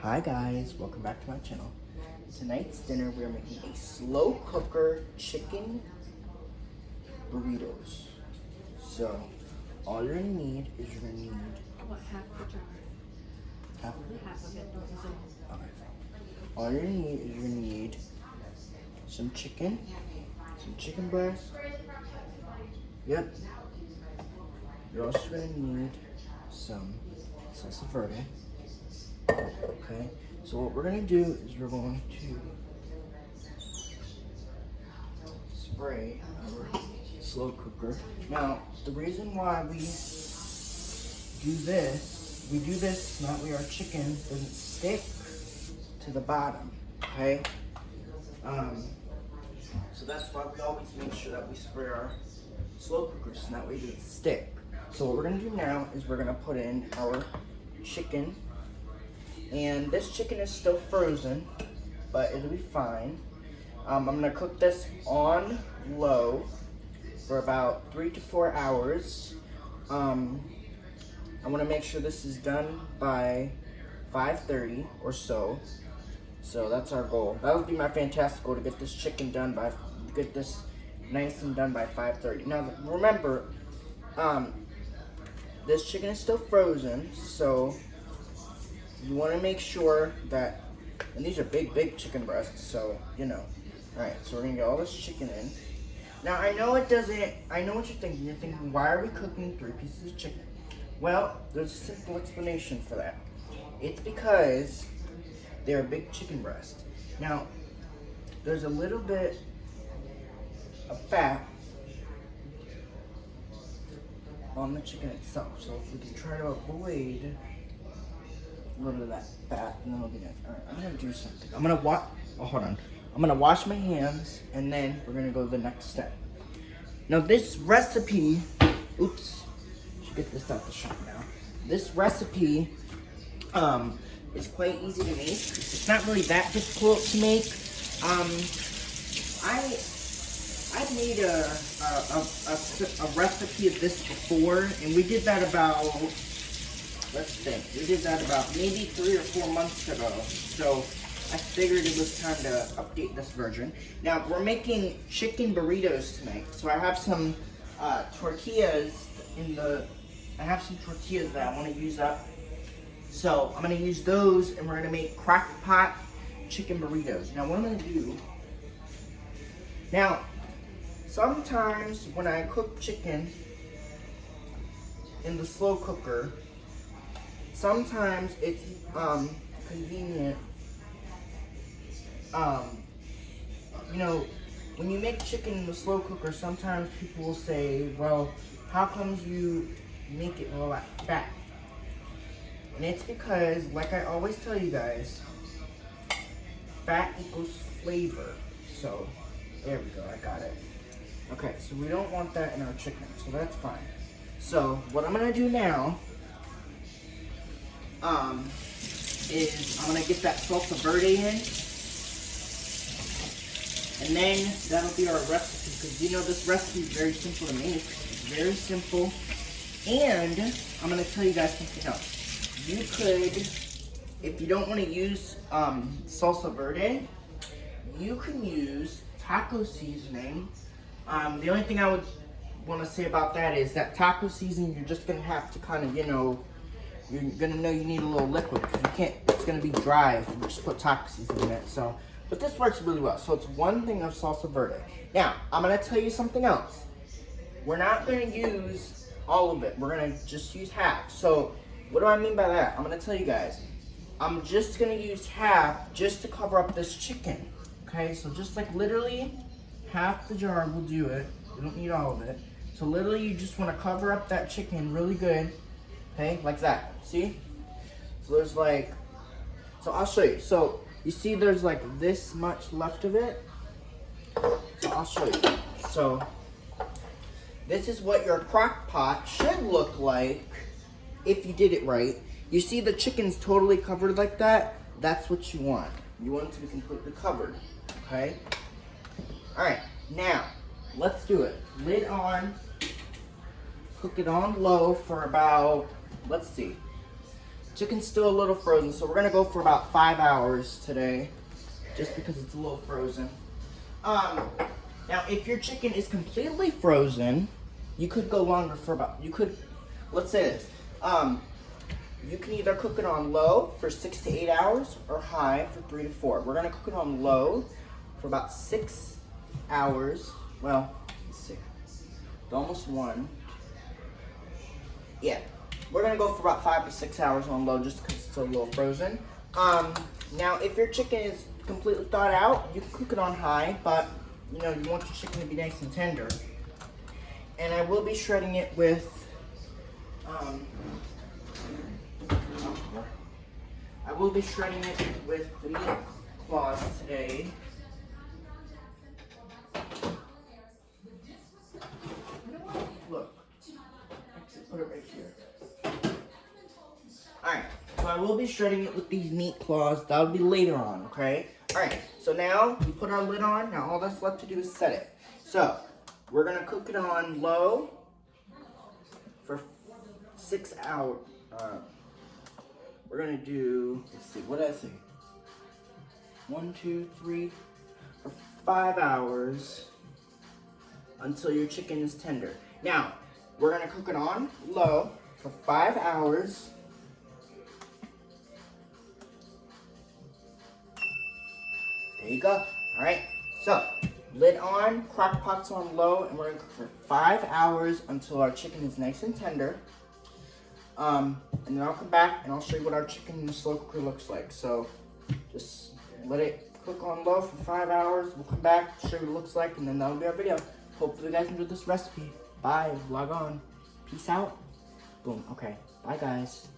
Hi guys, welcome back to my channel. Tonight's dinner we are making a slow cooker chicken burritos. So all you're gonna need is About half the jar. half Half of it, don't use it all. okay. All you're gonna need some chicken breast. Yep. You're also gonna need some salsa verde. Okay, so what we're gonna do is we're going to spray our slow cooker. Now, the reason why we do this so that way our chicken doesn't stick to the bottom, okay? So that's why we always make sure that we spray our slow cookers so that way it doesn't stick. So what we're gonna do now is we're gonna put in our chicken. And this chicken is still frozen, but it'll be fine. I'm gonna cook this on low for about 3 to 4 hours. I wanna make sure this is done by 5:30 or so. So that's our goal. That would be my fantastic goal, to get this chicken done get this nice and done by 5:30. Now remember, this chicken is still frozen, so you want to make sure that, and these are big chicken breasts, so, you know. Alright, so we're going to get all this chicken in. Now, I know what you're thinking. You're thinking, why are we cooking 3 pieces of chicken? Well, there's a simple explanation for that. It's because they're a big chicken breast. Now, there's a little bit of fat on the chicken itself, so if we can try to avoid a little bit of that fat, and then we'll get it. Alright, I'm gonna do something. I'm gonna wash my hands, and then we're gonna go to the next step. Now this recipe, oops, should get this out the shop now. This recipe is quite easy to make. It's not really that difficult to make. I've made a recipe of this before, and we did that about, let's think, we did that about maybe 3 or 4 months ago. So I figured it was time to update this version. Now we're making chicken burritos tonight. So I have some tortillas that I want to use up. So I'm going to use those, and we're going to make crock pot chicken burritos. Now what I'm going to do, now sometimes when I cook chicken in the slow cooker, sometimes it's convenient. You know, when you make chicken in the slow cooker, sometimes people will say, well, how comes you make it with all that fat? And it's because, like I always tell you guys, fat equals flavor. So, there we go, I got it. Okay, so we don't want that in our chicken, so that's fine. So, what I'm gonna do now is I'm gonna get that salsa verde in, and then that'll be our recipe, because you know this recipe is very simple to make. It's very simple. And I'm gonna tell you guys something else. You could, if you don't want to use salsa verde, you can use taco seasoning. The only thing I would want to say about that is that taco seasoning, you're just gonna have to kind of, you know, you're gonna know you need a little liquid, because you can't, it's gonna be dry if you just put taco seasoning in it. So, but this works really well. So it's 1 thing of salsa verde. Now, I'm gonna tell you something else. We're not gonna use all of it. We're gonna just use half. So what do I mean by that? I'm gonna tell you guys. I'm just gonna use half just to cover up this chicken. Okay, so just like literally half the jar will do it. You don't need all of it. So literally you just wanna cover up that chicken really good. Okay, like that. See? So there's like, so I'll show you. So you see there's like this much left of it. So I'll show you. So this is what your crock pot should look like if you did it right. You see the chicken's totally covered like that? That's what you want. You want it to be completely covered, okay? All right, now let's do it. Lid on, cook it on low for about, let's see, Chicken's still a little frozen, so we're gonna go for about 5 hours today, just because it's a little frozen. Now if your chicken is completely frozen, you could go longer for about, let's say this, you can either cook it on low for 6 to 8 hours or high for 3 to 4. We're gonna cook it on low for about 6 hours. Well, let's see, it's almost 1. Yeah, we're gonna go for about 5 to 6 hours on low just because it's a little frozen. Now if your chicken is completely thawed out, you can cook it on high, but you know, you want your chicken to be nice and tender. And I will be shredding it with, the meat claws today. Look, put it right here. Alright, so I will be shredding it with these meat claws. That'll be later on, okay? Alright, so now we put our lid on. Now all that's left to do is set it. So, we're gonna cook it on low for 6 hours. We're gonna do, let's see, what did I say? 1, 2, 3, for 5 hours until your chicken is tender. Now, we're gonna cook it on low for 5 hours. There you go. All right. So, lid on, crock pot's on low, and we're gonna cook for 5 hours until our chicken is nice and tender. And then I'll come back and I'll show you what our chicken in the slow cooker looks like. So, just let it cook on low for 5 hours. We'll come back, show you what it looks like, and then that'll be our video. Hopefully you guys enjoyed this recipe. Bye. Log on. Peace out. Boom. Okay. Bye, guys.